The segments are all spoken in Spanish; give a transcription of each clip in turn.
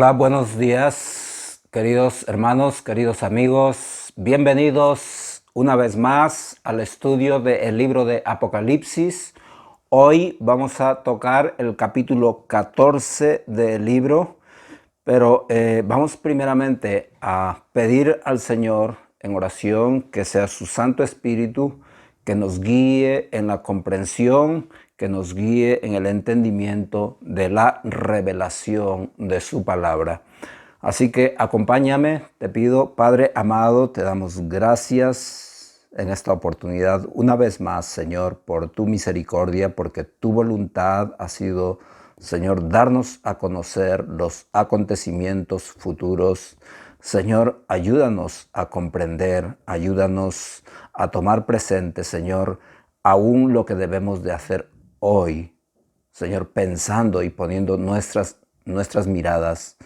Hola, buenos días, queridos hermanos, queridos amigos. Bienvenidos una vez más al estudio del libro de Apocalipsis. Hoy vamos a tocar el capítulo 14 del libro, pero vamos primeramente a pedir al Señor en oración que sea su Santo Espíritu que nos guíe en la comprensión, que nos guíe en el entendimiento de la revelación de su palabra. Así que acompáñame, te pido, Padre amado, te damos gracias en esta oportunidad una vez más, Señor, por tu misericordia, porque tu voluntad ha sido, Señor, darnos a conocer los acontecimientos futuros. Señor, ayúdanos a comprender, ayúdanos a tomar presente, Señor, aún lo que debemos de hacer hoy, Señor, pensando y poniendo nuestras miradas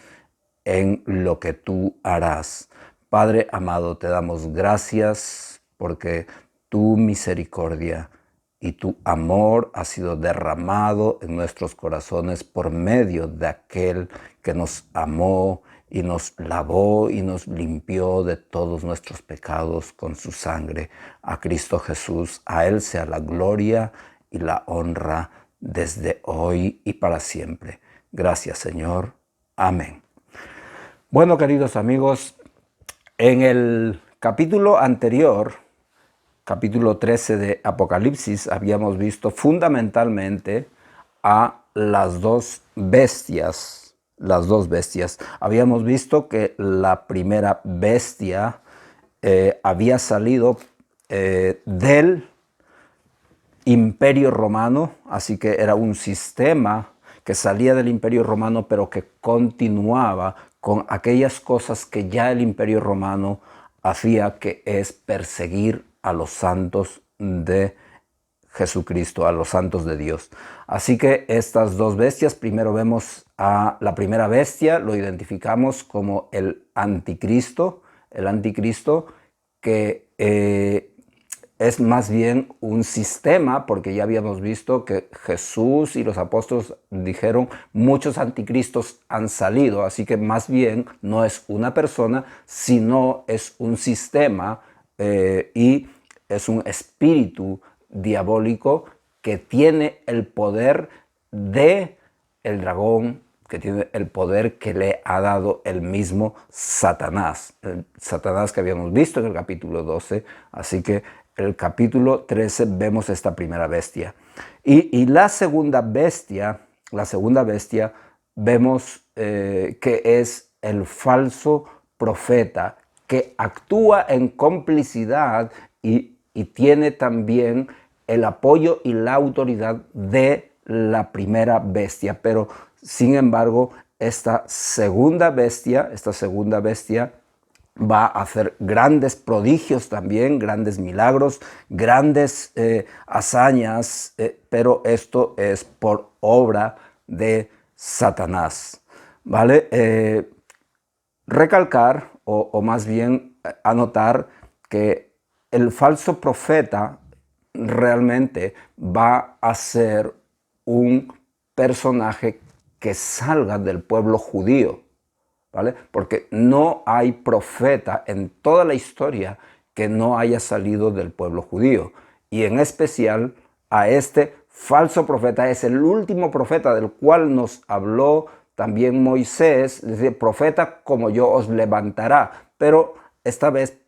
en lo que tú harás. Padre amado, te damos gracias porque tu misericordia y tu amor ha sido derramado en nuestros corazones por medio de aquel que nos amó y nos lavó y nos limpió de todos nuestros pecados con su sangre. A Cristo Jesús, a Él sea la gloria y la honra desde hoy y para siempre. Gracias, Señor. Amén. Bueno, queridos amigos, en el capítulo anterior, capítulo 13 de Apocalipsis, habíamos visto fundamentalmente a las dos bestias. Habíamos visto que la primera bestia había salido del Imperio Romano, así que era un sistema que salía del Imperio Romano, pero que continuaba con aquellas cosas que ya el Imperio Romano hacía, que es perseguir a los santos de Jesucristo, a los santos de Dios. Así que estas dos bestias, primero vemos a la primera bestia, lo identificamos como el anticristo que es más bien un sistema, porque ya habíamos visto que Jesús y los apóstoles dijeron muchos anticristos han salido, así que más bien no es una persona, sino es un sistema y es un espíritu diabólico que tiene el poder de el dragón, que tiene el poder que le ha dado el mismo Satanás. El Satanás que habíamos visto en el capítulo 12, así que el capítulo 13 vemos esta primera bestia. Y la segunda bestia vemos que es el falso profeta que actúa en complicidad y tiene también el apoyo y la autoridad de la primera bestia. Pero, sin embargo, esta segunda bestia va a hacer grandes prodigios también, grandes milagros, grandes hazañas, pero esto es por obra de Satanás, ¿vale? Recalcar o más bien anotar que el falso profeta realmente va a ser un personaje que salga del pueblo judío, ¿vale? Porque no hay profeta en toda la historia que no haya salido del pueblo judío. Y en especial a este falso profeta es el último profeta del cual nos habló también Moisés, es decir, profeta como yo os levantará. Pero esta vez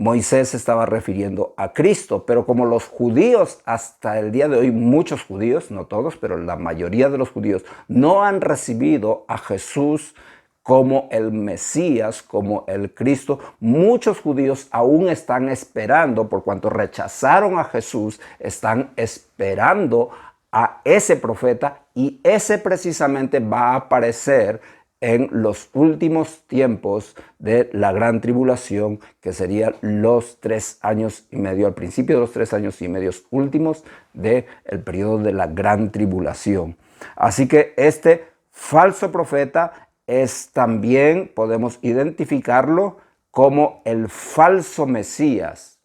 Moisés se estaba refiriendo a Cristo, pero como los judíos hasta el día de hoy, muchos judíos, no todos, pero la mayoría de los judíos, no han recibido a Jesús como el Mesías, como el Cristo, muchos judíos aún están esperando, por cuanto rechazaron a Jesús, están esperando a ese profeta, y ese precisamente va a aparecer en los últimos tiempos de la gran tribulación, que serían los 3 años y medio, al principio de los 3 años y medio últimos del periodo de la gran tribulación. Así que este falso profeta es también, podemos identificarlo como el falso Mesías.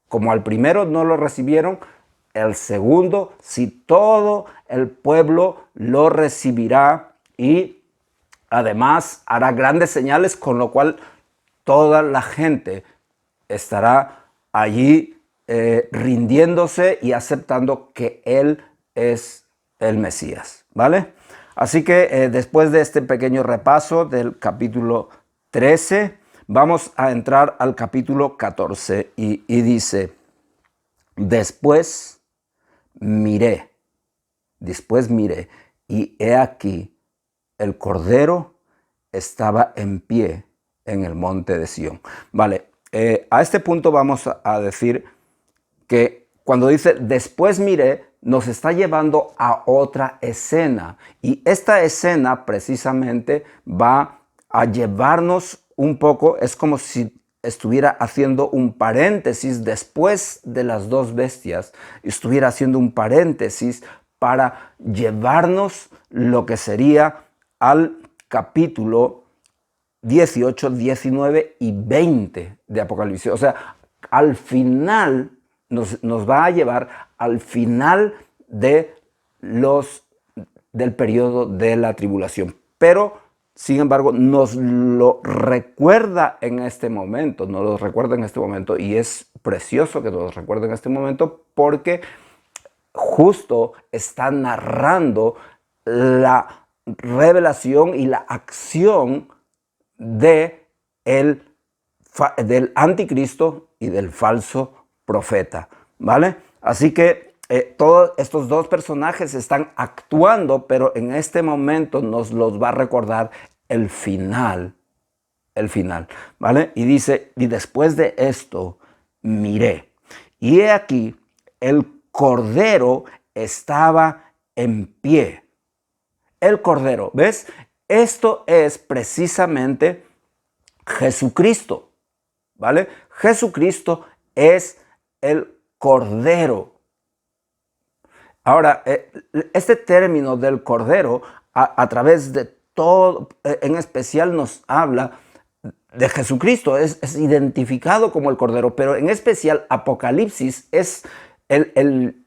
Como al primero no lo recibieron, el segundo, si todo el pueblo lo recibirá, y Además, hará grandes señales, con lo cual toda la gente estará allí rindiéndose y aceptando que Él es el Mesías, ¿vale? Así que después de este pequeño repaso del capítulo 13, vamos a entrar al capítulo 14 y dice, después miré, y he aquí, el Cordero estaba en pie en el monte de Sión. Vale, a este punto vamos a decir que cuando dice después miré, nos está llevando a otra escena. Y esta escena precisamente va a llevarnos un poco, es como si estuviera haciendo un paréntesis después de las dos bestias, estuviera haciendo un paréntesis para llevarnos lo que sería al capítulo 18, 19 y 20 de Apocalipsis. O sea, al final nos va a llevar al final del periodo de la tribulación. Pero, sin embargo, nos lo recuerda en este momento, y es precioso que nos lo recuerde en este momento porque justo está narrando la revelación y la acción del anticristo y del falso profeta, ¿vale? Así que todos estos dos personajes están actuando, pero en este momento nos los va a recordar el final, ¿vale? Y dice, y después de esto miré, y he aquí, el Cordero estaba en pie. El Cordero, ¿ves? Esto es precisamente Jesucristo, ¿vale? Jesucristo es el Cordero. Ahora, este término del Cordero, a través de todo, en especial nos habla de Jesucristo, es identificado como el Cordero, pero en especial Apocalipsis es el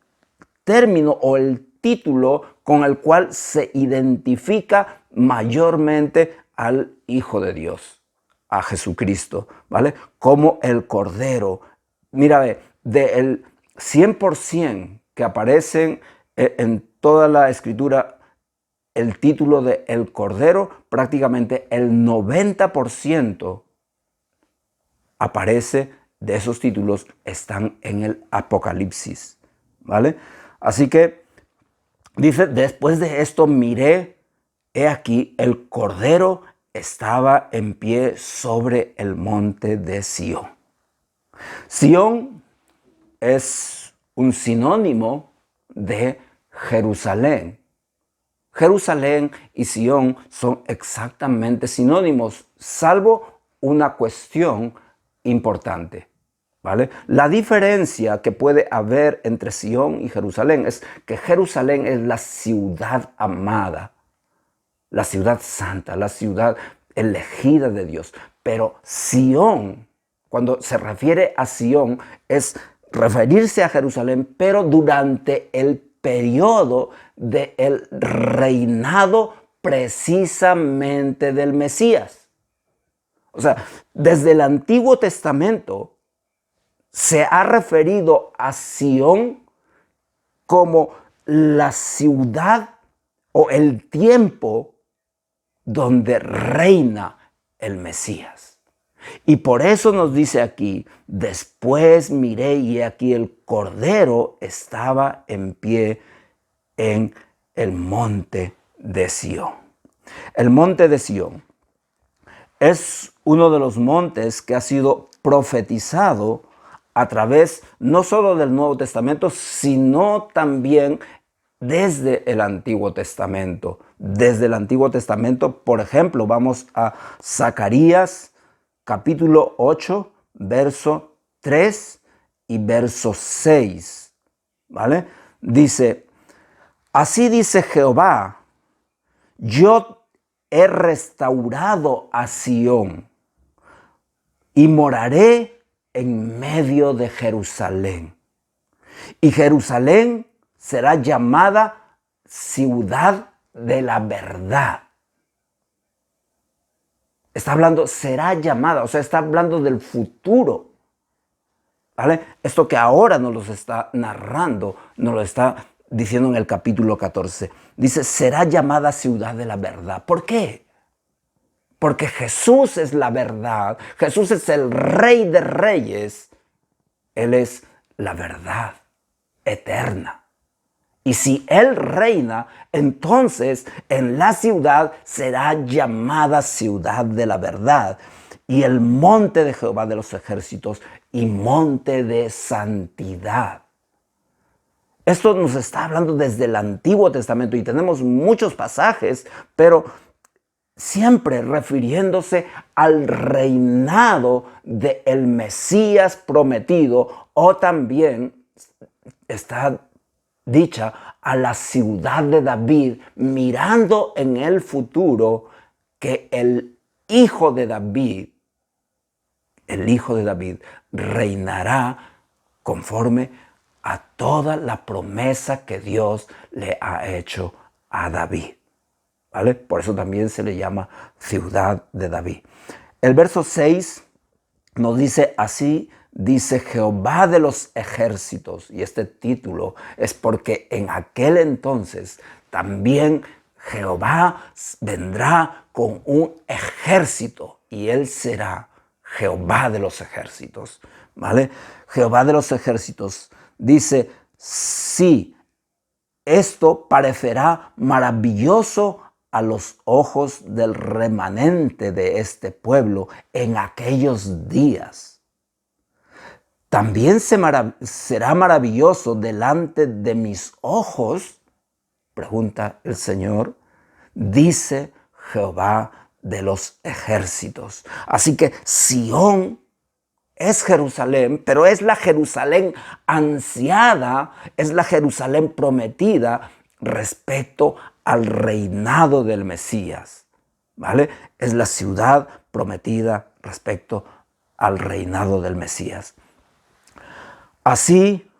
término o el título con el cual se identifica mayormente al Hijo de Dios, a Jesucristo, ¿vale? Como el Cordero. Mira, del 100% que aparecen en toda la Escritura, el título de el Cordero, prácticamente el 90% aparece de esos títulos, están en el Apocalipsis, ¿vale? Así que dice, después de esto miré, he aquí, el Cordero estaba en pie sobre el monte de Sión. Sión es un sinónimo de Jerusalén. Jerusalén y Sión son exactamente sinónimos, salvo una cuestión importante, ¿vale? La diferencia que puede haber entre Sión y Jerusalén es que Jerusalén es la ciudad amada, la ciudad santa, la ciudad elegida de Dios. Pero Sión, cuando se refiere a Sión, es referirse a Jerusalén, pero durante el periodo del reinado precisamente del Mesías. O sea, desde el Antiguo Testamento se ha referido a Sión como la ciudad o el tiempo donde reina el Mesías. Y por eso nos dice aquí, después miré y aquí el Cordero estaba en pie en el monte de Sión. El monte de Sión es uno de los montes que ha sido profetizado a través no solo del Nuevo Testamento, sino también desde el Antiguo Testamento. Desde el Antiguo Testamento, por ejemplo, vamos a Zacarías capítulo 8, verso 3 y verso 6, ¿vale? Dice, así dice Jehová, yo he restaurado a Sión y moraré en medio de Jerusalén. Y Jerusalén será llamada ciudad de la verdad. Está hablando, será llamada, o sea, está hablando del futuro, ¿vale? Esto que ahora nos lo está narrando, nos lo está diciendo en el capítulo 14. Dice, será llamada ciudad de la verdad. ¿Por qué? Porque Jesús es la verdad, Jesús es el Rey de Reyes, Él es la verdad eterna. Y si Él reina, entonces en la ciudad será llamada ciudad de la verdad. Y el monte de Jehová de los ejércitos y monte de santidad. Esto nos está hablando desde el Antiguo Testamento y tenemos muchos pasajes, pero siempre refiriéndose al reinado del Mesías prometido, o también está dicha a la ciudad de David, mirando en el futuro que el hijo de David reinará conforme a toda la promesa que Dios le ha hecho a David. ¿Vale? Por eso también se le llama ciudad de David. El verso 6 nos dice así, dice Jehová de los ejércitos. Y este título es porque en aquel entonces también Jehová vendrá con un ejército y él será Jehová de los ejércitos. ¿Vale? Jehová de los ejércitos dice, sí, esto parecerá maravilloso a los ojos del remanente de este pueblo en aquellos días. También será maravilloso delante de mis ojos, pregunta el Señor, dice Jehová de los ejércitos. Así que Sión es Jerusalén, pero es la Jerusalén ansiada, es la Jerusalén prometida respecto al reinado del Mesías, ¿vale? Es la ciudad prometida respecto al reinado del Mesías. Así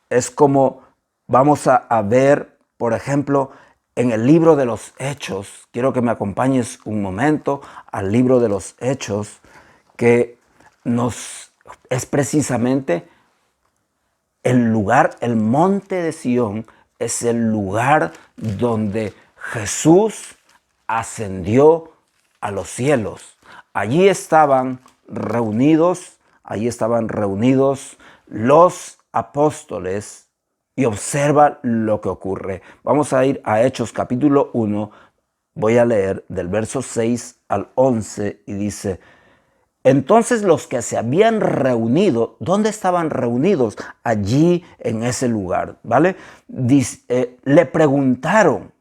es como vamos a ver, por ejemplo, en el libro de los Hechos. Quiero que me acompañes un momento al libro de los Hechos, que es precisamente el lugar, el monte de Sión, es el lugar donde Jesús ascendió a los cielos. Allí estaban reunidos los apóstoles y observa lo que ocurre. Vamos a ir a Hechos capítulo 1, voy a leer del verso 6 al 11 y dice: entonces los que se habían reunido, ¿dónde estaban reunidos? Allí en ese lugar, ¿vale? Le preguntaron.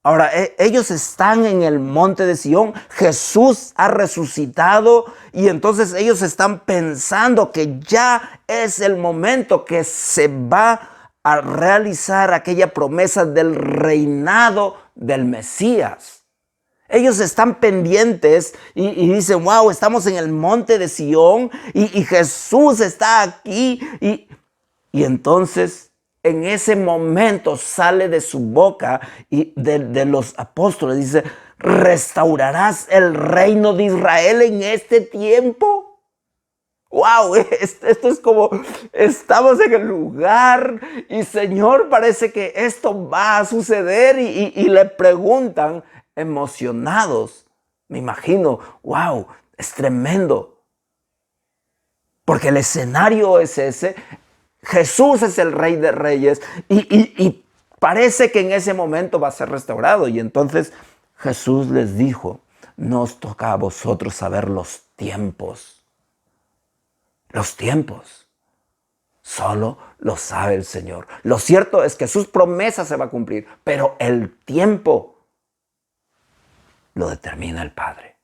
Ahora, ellos están en el monte de Sión, Jesús ha resucitado y entonces ellos están pensando que ya es el momento que se va a realizar aquella promesa del reinado del Mesías. Ellos están pendientes y dicen, wow, estamos en el monte de Sión y Jesús está aquí. Y entonces en ese momento sale de su boca y de los apóstoles, dice, ¿restaurarás el reino de Israel en este tiempo? Wow, esto es como estamos en el lugar y Señor, parece que esto va a suceder y le preguntan emocionados. Me imagino, wow, es tremendo. Porque el escenario es ese. Jesús es el Rey de Reyes y parece que en ese momento va a ser restaurado. Y entonces Jesús les dijo, no os toca a vosotros saber los tiempos. Los tiempos. Solo lo sabe el Señor. Lo cierto es que sus promesas se van a cumplir, pero el tiempo lo determina el Padre.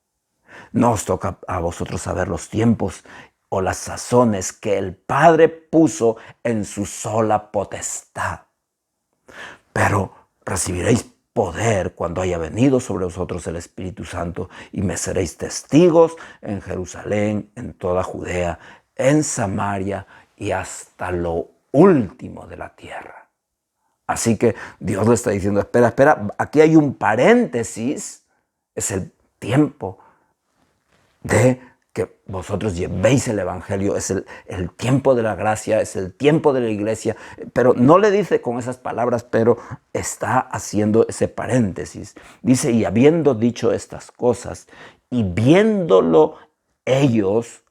No os toca a vosotros saber los tiempos o las sazones que el Padre puso en su sola potestad. Pero recibiréis poder cuando haya venido sobre vosotros el Espíritu Santo y me seréis testigos en Jerusalén, en toda Judea, en Samaria y hasta lo último de la tierra. Así que Dios le está diciendo, espera, aquí hay un paréntesis. Es el tiempo de que vosotros llevéis el evangelio. Es el tiempo de la gracia, es el tiempo de la iglesia. Pero no le dice con esas palabras, pero está haciendo ese paréntesis. Dice, y habiendo dicho estas cosas, y viéndolo ellos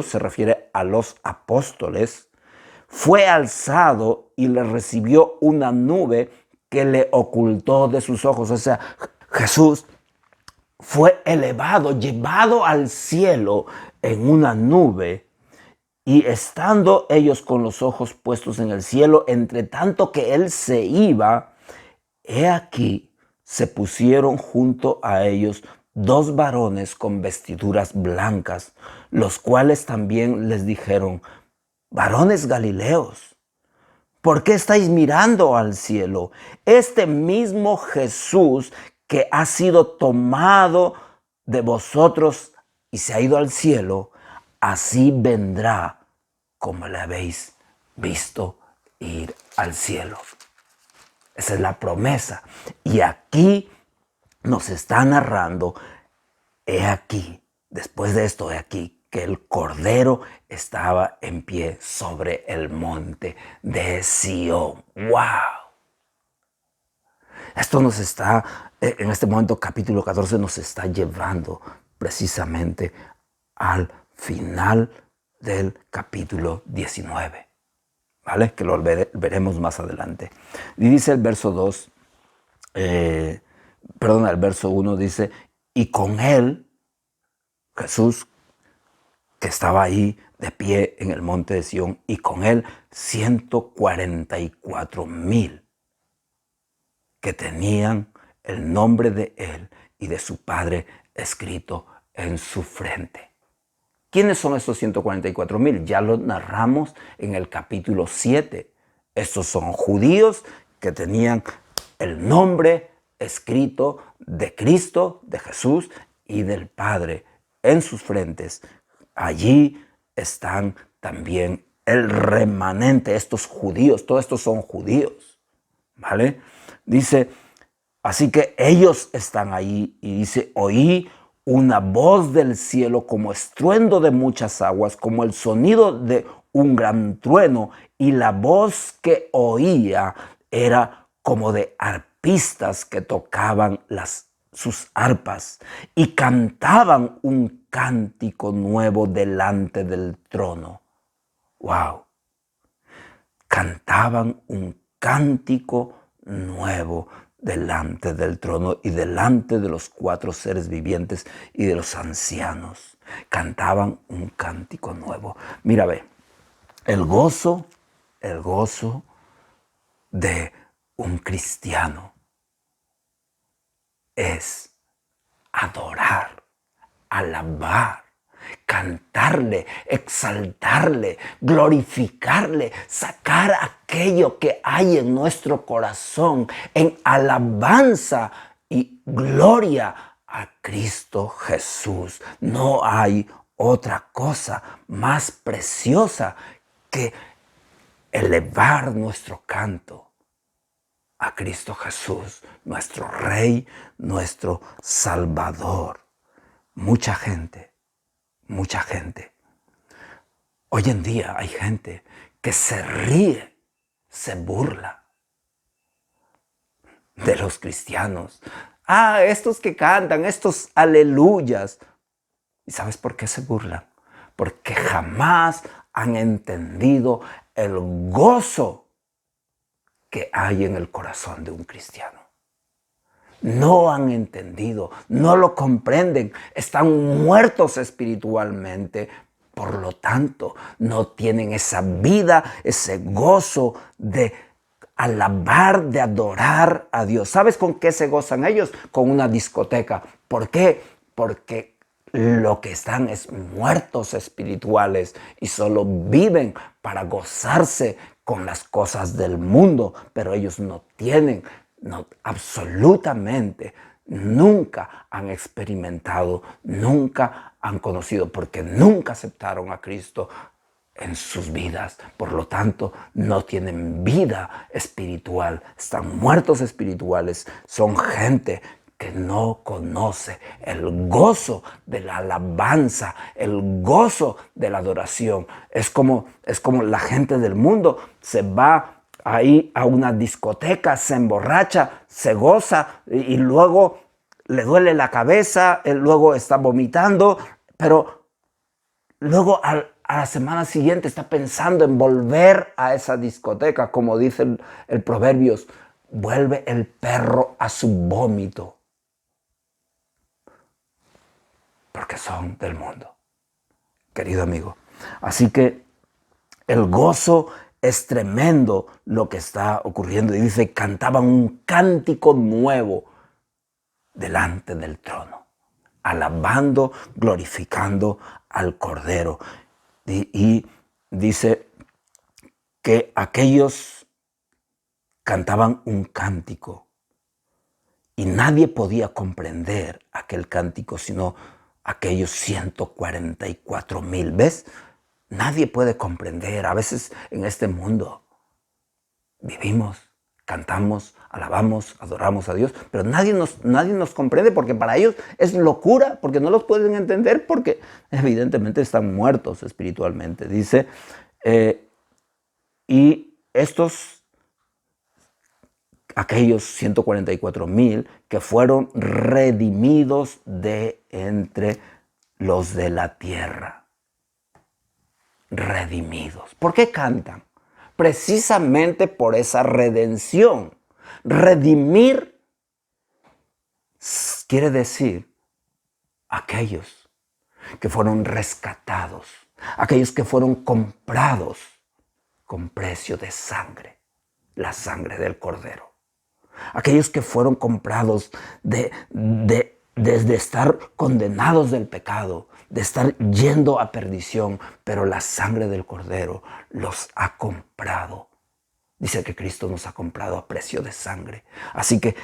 se refiere a los apóstoles, fue alzado y le recibió una nube que le ocultó de sus ojos. O sea, Jesús fue elevado, llevado al cielo en una nube, y estando ellos con los ojos puestos en el cielo, entre tanto que él se iba, he aquí se pusieron junto a ellos dos varones con vestiduras blancas, los cuales también les dijeron: varones Galileos, ¿por qué estáis mirando al cielo? Este mismo Jesús que ha sido tomado de vosotros y se ha ido al cielo, así vendrá como le habéis visto ir al cielo. Esa es la promesa. Y aquí nos está narrando, he aquí, después de esto, he aquí, que el Cordero estaba en pie sobre el monte de Sión. ¡Wow! Esto nos está, en este momento, capítulo 14, nos está llevando precisamente al final del capítulo 19. ¿Vale? Que lo veremos más adelante. Y dice el verso 2, el verso 1 dice, y con él, Jesús, que estaba ahí de pie en el monte de Sión, y con él 144,000 que tenían el nombre de él y de su Padre escrito en su frente. ¿Quiénes son estos 144,000? Ya lo narramos en el capítulo 7. Estos son judíos que tenían el nombre escrito de Cristo, de Jesús y del Padre en sus frentes. Allí están también el remanente, estos judíos, todos estos son judíos, ¿vale? Dice, así que ellos están ahí, y dice, oí una voz del cielo como estruendo de muchas aguas, como el sonido de un gran trueno, y la voz que oía era como de arpistas que tocaban sus arpas y cantaban un cántico nuevo delante del trono. ¡Wow! Cantaban un cántico nuevo delante del trono y delante de los 4 seres vivientes y de los ancianos. Cantaban un cántico nuevo. Mira, ve, el gozo de un cristiano es adorar, alabar, cantarle, exaltarle, glorificarle, sacar aquello que hay en nuestro corazón en alabanza y gloria a Cristo Jesús. No hay otra cosa más preciosa que elevar nuestro canto a Cristo Jesús, nuestro Rey, nuestro Salvador. Mucha gente. Hoy en día hay gente que se ríe, se burla de los cristianos. Estos que cantan, estos aleluyas. ¿Y sabes por qué se burlan? Porque jamás han entendido el gozo que hay en el corazón de un cristiano. No han entendido, no lo comprenden, están muertos espiritualmente. Por lo tanto, no tienen esa vida, ese gozo de alabar, de adorar a Dios. ¿Sabes con qué se gozan ellos? Con una discoteca. ¿Por qué? Porque lo que están es muertos espirituales y solo viven para gozarse con las cosas del mundo, pero ellos no tienen, absolutamente nunca han experimentado, nunca han conocido, porque nunca aceptaron a Cristo en sus vidas. Por lo tanto, no tienen vida espiritual, están muertos espirituales, son gente que no conoce el gozo de la alabanza, el gozo de la adoración. Es como la gente del mundo se va ahí a una discoteca, se emborracha, se goza y luego le duele la cabeza, luego está vomitando, pero luego a la semana siguiente está pensando en volver a esa discoteca, como dice el Proverbios, vuelve el perro a su vómito, porque son del mundo, querido amigo. Así que el gozo es tremendo lo que está ocurriendo. Y dice, cantaban un cántico nuevo delante del trono, alabando, glorificando al Cordero. Y dice que aquellos cantaban un cántico y nadie podía comprender aquel cántico sino aquellos 144,000. ¿Ves? Nadie puede comprender. A veces en este mundo vivimos, cantamos, alabamos, adoramos a Dios, pero nadie nos comprende porque para ellos es locura, porque no los pueden entender, porque evidentemente están muertos espiritualmente. Dice, y aquellos 144,000 que fueron redimidos de entre los de la tierra. Redimidos. ¿Por qué cantan? Precisamente por esa redención. Redimir quiere decir aquellos que fueron rescatados, aquellos que fueron comprados con precio de sangre, la sangre del Cordero. Aquellos que fueron comprados desde estar condenados del pecado, de estar yendo a perdición, pero la sangre del Cordero los ha comprado. Dice que Cristo nos ha comprado a precio de sangre. Así que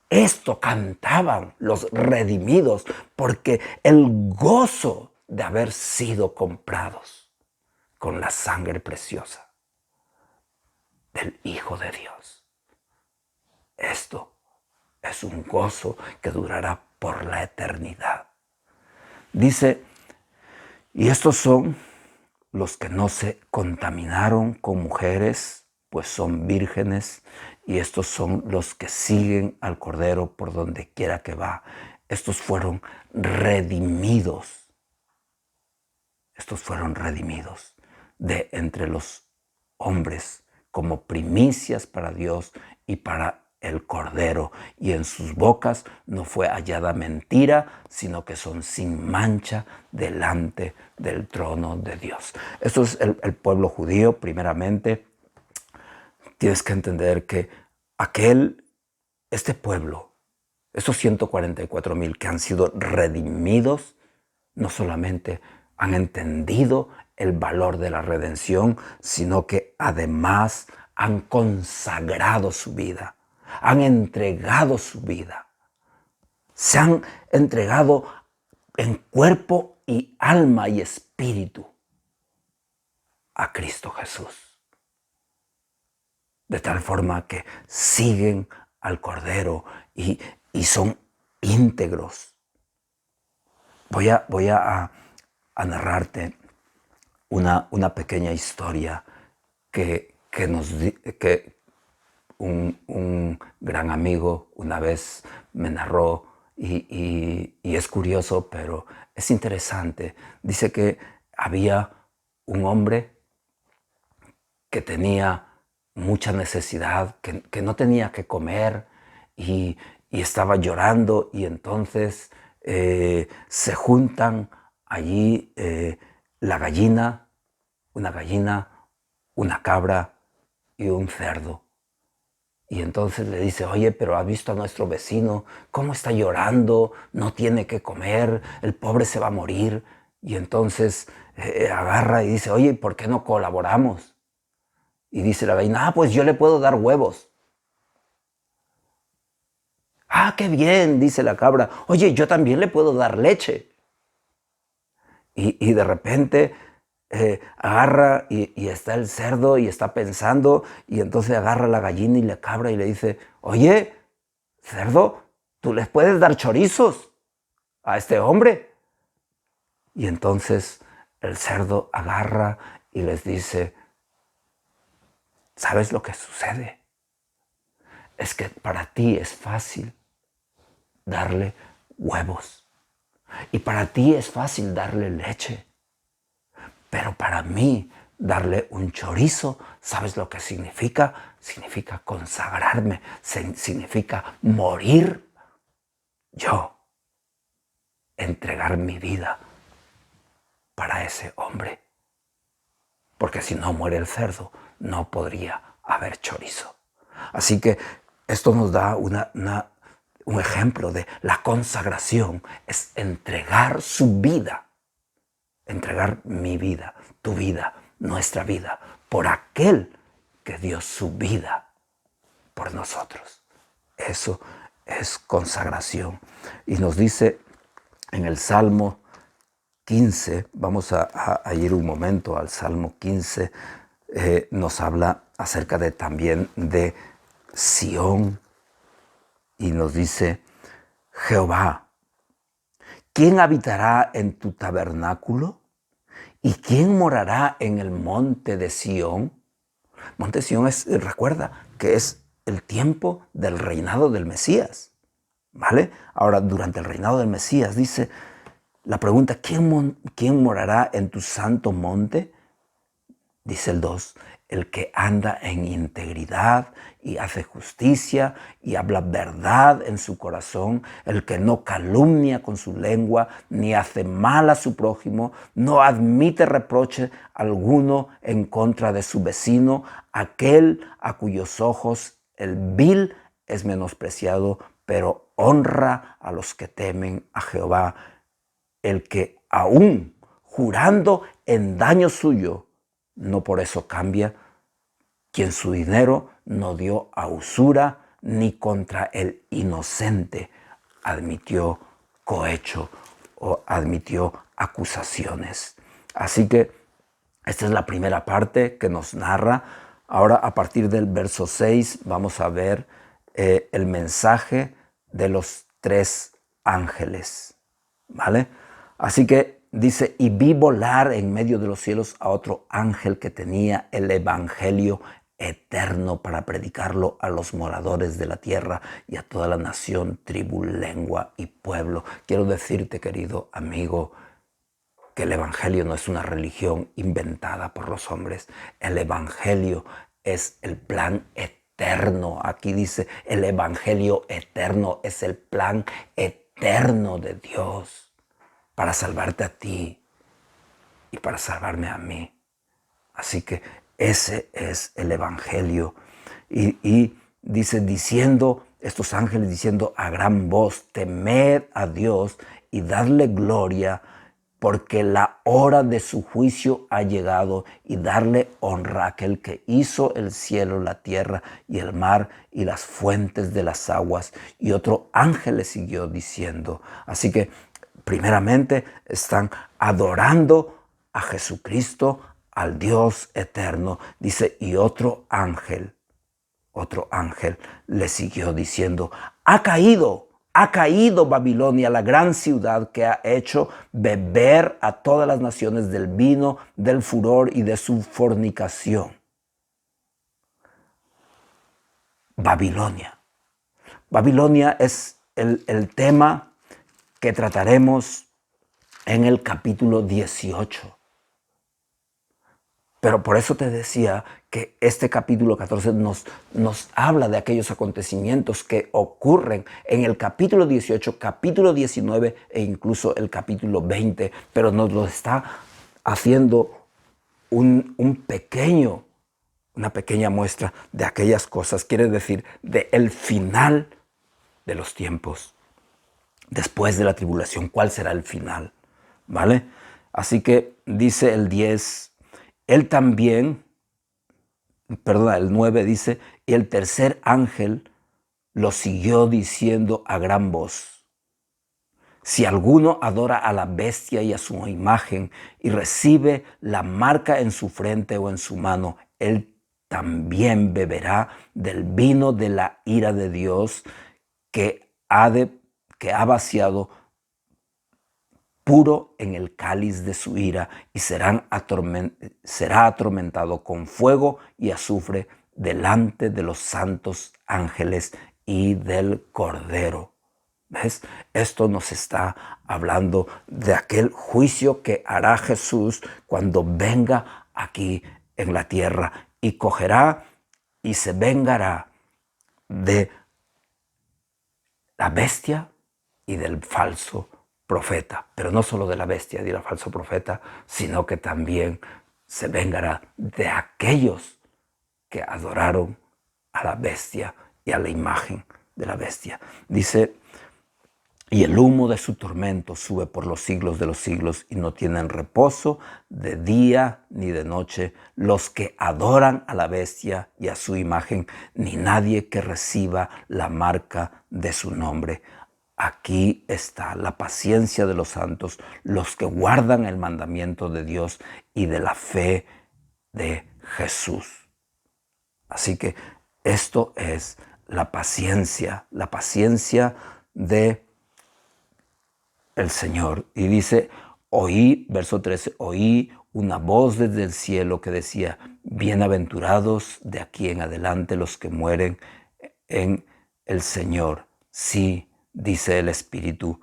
esto cantaban los redimidos, porque el gozo de haber sido comprados con la sangre preciosa del Hijo de Dios. Esto es un gozo que durará por la eternidad. Dice, y estos son los que no se contaminaron con mujeres, pues son vírgenes, y estos son los que siguen al Cordero por donde quiera que va. Estos fueron redimidos. Estos fueron redimidos de entre los hombres como primicias para Dios y para el Cordero, y en sus bocas no fue hallada mentira, sino que son sin mancha delante del trono de Dios. Esto es el pueblo judío, primeramente. Tienes que entender que este pueblo, estos 144,000 que han sido redimidos, no solamente han entendido el valor de la redención, sino que además han consagrado su vida. Han entregado su vida. Se han entregado en cuerpo y alma y espíritu a Cristo Jesús. De tal forma que siguen al Cordero y son íntegros. Voy a narrarte una pequeña historia que un gran amigo una vez me narró, y es curioso, pero es interesante. Dice que había un hombre que tenía mucha necesidad, que no tenía que comer y estaba llorando, y entonces se juntan allí una gallina, una cabra y un cerdo. Y entonces le dice, oye, pero ¿has visto a nuestro vecino? ¿Cómo está llorando? No tiene que comer, el pobre se va a morir. Y entonces agarra y dice, oye, ¿por qué no colaboramos? Y dice la gallina, pues yo le puedo dar huevos. Ah, qué bien, dice la cabra, oye, yo también le puedo dar leche. Y de repente agarra y está el cerdo y está pensando, y entonces agarra la gallina y la cabra y le dice, oye, cerdo, tú les puedes dar chorizos a este hombre. Y entonces el cerdo agarra y les dice, ¿sabes lo que sucede? Es que para ti es fácil darle huevos. Y para ti es fácil darle leche. Pero para mí, darle un chorizo, ¿sabes lo que significa? Significa consagrarme, significa morir yo, entregar mi vida para ese hombre. Porque si no muere el cerdo, no podría haber chorizo. Así que esto nos da un ejemplo de la consagración, es entregar su vida, entregar mi vida, tu vida, nuestra vida, por aquel que dio su vida por nosotros. Eso es consagración. Y nos dice en el Salmo 15, vamos a ir un momento al Salmo 15, nos habla acerca también de Sión y nos dice, Jehová, ¿quién habitará en tu tabernáculo? ¿Y quién morará en el monte de Sión? Monte Sión recuerda que es el tiempo del reinado del Mesías, ¿vale? Ahora, durante el reinado del Mesías, dice la pregunta, ¿quién morará en tu santo monte? Dice el 2, el que anda en integridad y hace justicia y habla verdad en su corazón, el que no calumnia con su lengua, ni hace mal a su prójimo, no admite reproche alguno en contra de su vecino, aquel a cuyos ojos el vil es menospreciado, pero honra a los que temen a Jehová, el que aún jurando en daño suyo, no por eso cambia, quien su dinero no dio a usura, ni contra el inocente admitió cohecho o admitió acusaciones. Así que esta es la primera parte que nos narra. Ahora, a partir del verso 6, vamos a ver el mensaje de los 3 ángeles, ¿vale? Así que dice, y vi volar en medio de los cielos a otro ángel que tenía el evangelio eterno para predicarlo a los moradores de la tierra y a toda la nación, tribu, lengua y pueblo. Quiero decirte, querido amigo, que el evangelio no es una religión inventada por los hombres. El evangelio es el plan eterno. Aquí dice, el evangelio eterno es el plan eterno de Dios para salvarte a ti y para salvarme a mí. Así que ese es el evangelio. Y dice, estos ángeles diciendo a gran voz, temed a Dios y dadle gloria, porque la hora de su juicio ha llegado, y darle honra a aquel que hizo el cielo, la tierra y el mar y las fuentes de las aguas. Y otro ángel le siguió diciendo. Así que primeramente están adorando a Jesucristo, al Dios eterno. Dice, y otro ángel le siguió diciendo, ha caído Babilonia, la gran ciudad que ha hecho beber a todas las naciones del vino, del furor y de su fornicación. Babilonia. Babilonia es el tema que trataremos en el capítulo 18. Pero por eso te decía que este capítulo 14 nos habla de aquellos acontecimientos que ocurren en el capítulo 18, capítulo 19 e incluso el capítulo 20, pero nos lo está haciendo una pequeña muestra de aquellas cosas, quiere decir, de el final de los tiempos. Después de la tribulación, ¿cuál será el final? ¿Vale? Así que dice el 10, el 9 dice, y el tercer ángel lo siguió diciendo a gran voz, si alguno adora a la bestia y a su imagen y recibe la marca en su frente o en su mano, él también beberá del vino de la ira de Dios, que que ha vaciado puro en el cáliz de su ira, y será atormentado con fuego y azufre delante de los santos ángeles y del Cordero. ¿Ves? Esto nos está hablando de aquel juicio que hará Jesús cuando venga aquí en la tierra, y cogerá y se vengará de la bestia y del falso profeta. Pero no solo de la bestia y del falso profeta, sino que también se vengará de aquellos que adoraron a la bestia y a la imagen de la bestia. Dice: y el humo de su tormento sube por los siglos de los siglos, y no tienen reposo de día ni de noche los que adoran a la bestia y a su imagen, ni nadie que reciba la marca de su nombre. Aquí está la paciencia de los santos, los que guardan el mandamiento de Dios y de la fe de Jesús. Así que esto es la paciencia de el Señor. Y dice: oí, verso 13, oí una voz desde el cielo que decía: bienaventurados de aquí en adelante los que mueren en el Señor. Sí, dice el Espíritu,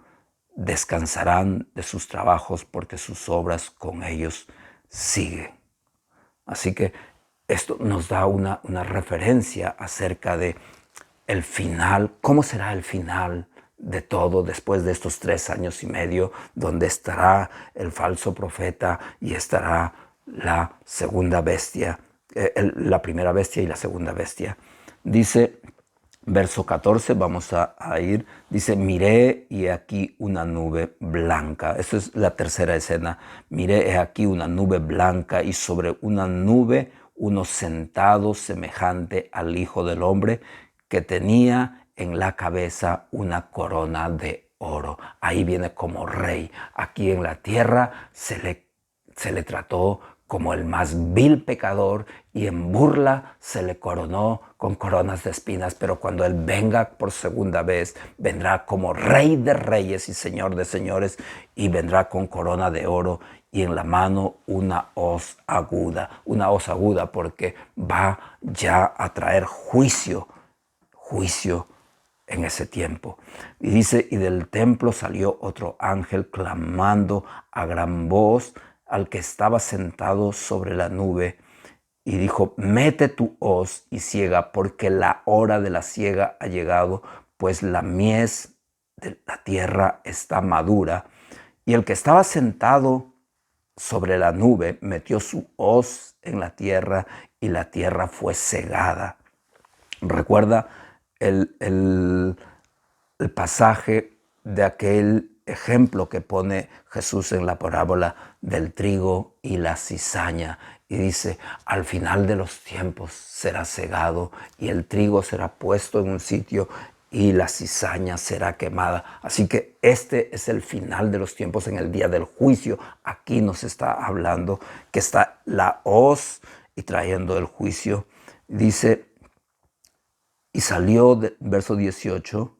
descansarán de sus trabajos, porque sus obras con ellos siguen. Así que esto nos da una referencia acerca de el final. ¿Cómo será el final de todo después de estos 3 años y medio, donde estará el falso profeta y estará la segunda bestia, la primera bestia y la segunda bestia? Dice, verso 14, vamos a ir, dice: miré y he aquí una nube blanca. Esa es la tercera escena. Miré, he aquí una nube blanca, y sobre una nube uno sentado semejante al Hijo del Hombre, que tenía en la cabeza una corona de oro. Ahí viene como rey. Aquí en la tierra se le trató como el más vil pecador, y en burla se le coronó con coronas de espinas. Pero cuando Él venga por segunda vez, vendrá como Rey de reyes y Señor de señores, y vendrá con corona de oro, y en la mano una hoz aguda, porque va ya a traer juicio en ese tiempo. Y dice: y del templo salió otro ángel clamando a gran voz al que estaba sentado sobre la nube, y dijo: mete tu hoz y siega, porque la hora de la siega ha llegado, pues la mies de la tierra está madura. Y el que estaba sentado sobre la nube metió su hoz en la tierra, y la tierra fue cegada. Recuerda el pasaje de aquel ejemplo que pone Jesús en la parábola del trigo y la cizaña, y dice: al final de los tiempos será cegado, y el trigo será puesto en un sitio y la cizaña será quemada. Así que este es el final de los tiempos, en el día del juicio. Aquí nos está hablando que está la hoz y trayendo el juicio. Dice: y salió, verso 18,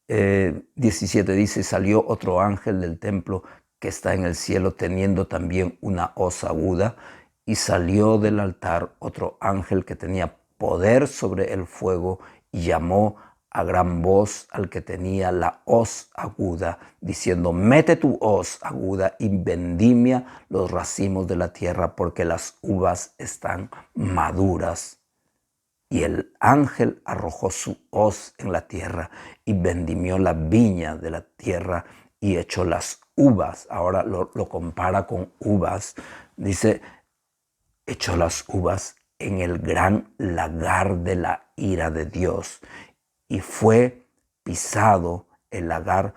17 dice: salió otro ángel del templo que está en el cielo, teniendo también una hoz aguda. Y salió del altar otro ángel que tenía poder sobre el fuego, y llamó a gran voz al que tenía la hoz aguda, diciendo: mete tu hoz aguda y vendimia los racimos de la tierra, porque las uvas están maduras. Y el ángel arrojó su hoz en la tierra, y vendimió la viña de la tierra, y echó las uvas. Ahora lo compara con uvas. Dice: echó las uvas en el gran lagar de la ira de Dios, y fue pisado el lagar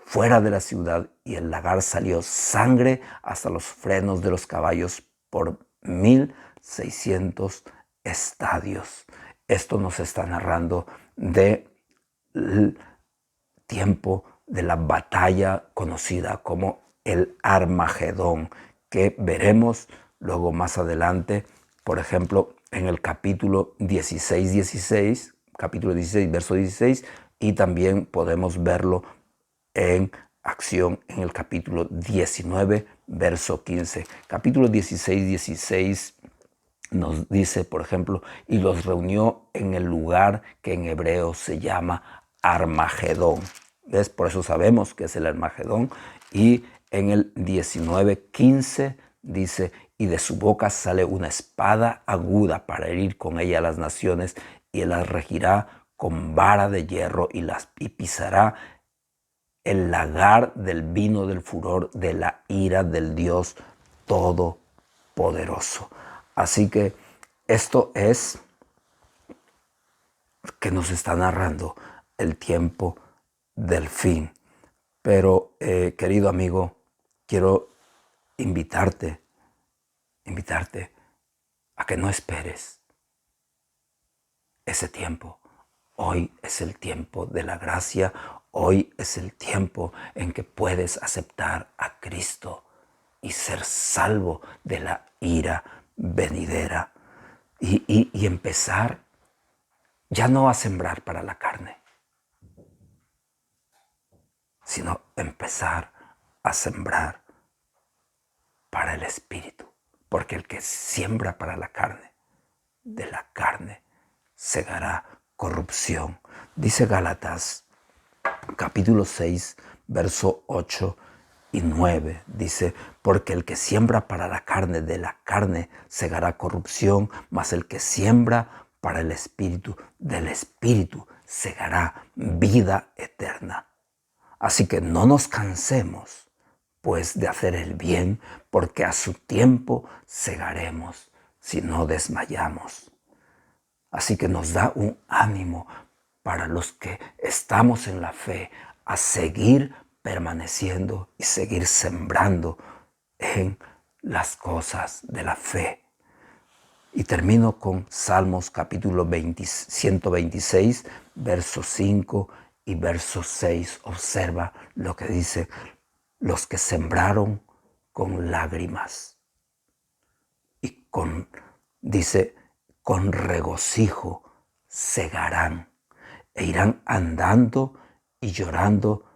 fuera de la ciudad, y el lagar salió sangre hasta los frenos de los caballos por 1600 estadios. Esto nos está narrando del tiempo de la batalla conocida como el Armagedón, que veremos luego más adelante, por ejemplo, en el capítulo 16, verso 16, y también podemos verlo en acción en el capítulo 19, verso 15. Capítulo 16 nos dice, por ejemplo, y los reunió en el lugar que en hebreo se llama Armagedón. ¿Ves? Por eso sabemos que es el Armagedón. Y en el 19:15 dice, y de su boca sale una espada aguda para herir con ella a las naciones, y él las regirá con vara de hierro y pisará el lagar del vino del furor de la ira del Dios Todopoderoso. Así que esto es que nos está narrando el tiempo del fin. Pero, querido amigo, quiero invitarte a que no esperes ese tiempo. Hoy es el tiempo de la gracia. Hoy es el tiempo en que puedes aceptar a Cristo y ser salvo de la ira venidera. Y empezar ya no a sembrar para la carne, sino empezar a sembrar para el Espíritu. Porque el que siembra para la carne, de la carne segará corrupción. Dice Gálatas capítulo 6, verso 8 y 9. Dice, porque el que siembra para la carne, de la carne segará corrupción, mas el que siembra para el Espíritu, del Espíritu segará vida eterna. Así que no nos cansemos, pues, de hacer el bien, porque a su tiempo segaremos si no desmayamos. Así que nos da un ánimo para los que estamos en la fe a seguir permaneciendo y seguir sembrando en las cosas de la fe. Y termino con Salmos capítulo 126, verso 5 y verso 6. Observa lo que dice: los que sembraron con lágrimas y dice, con regocijo segarán, e irán andando y llorando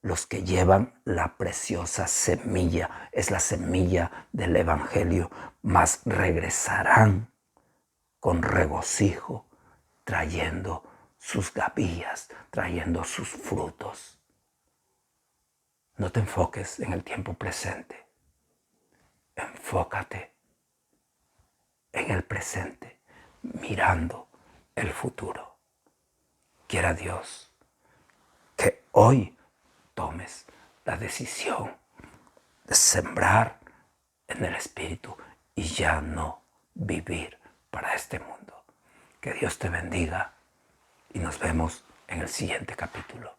los que llevan la preciosa semilla. Es la semilla del Evangelio, mas regresarán con regocijo, trayendo sus gavillas, trayendo sus frutos. No te enfoques en el tiempo presente. Enfócate en el presente, mirando el futuro. Quiera Dios que hoy tomes la decisión de sembrar en el Espíritu y ya no vivir para este mundo. Que Dios te bendiga y nos vemos en el siguiente capítulo.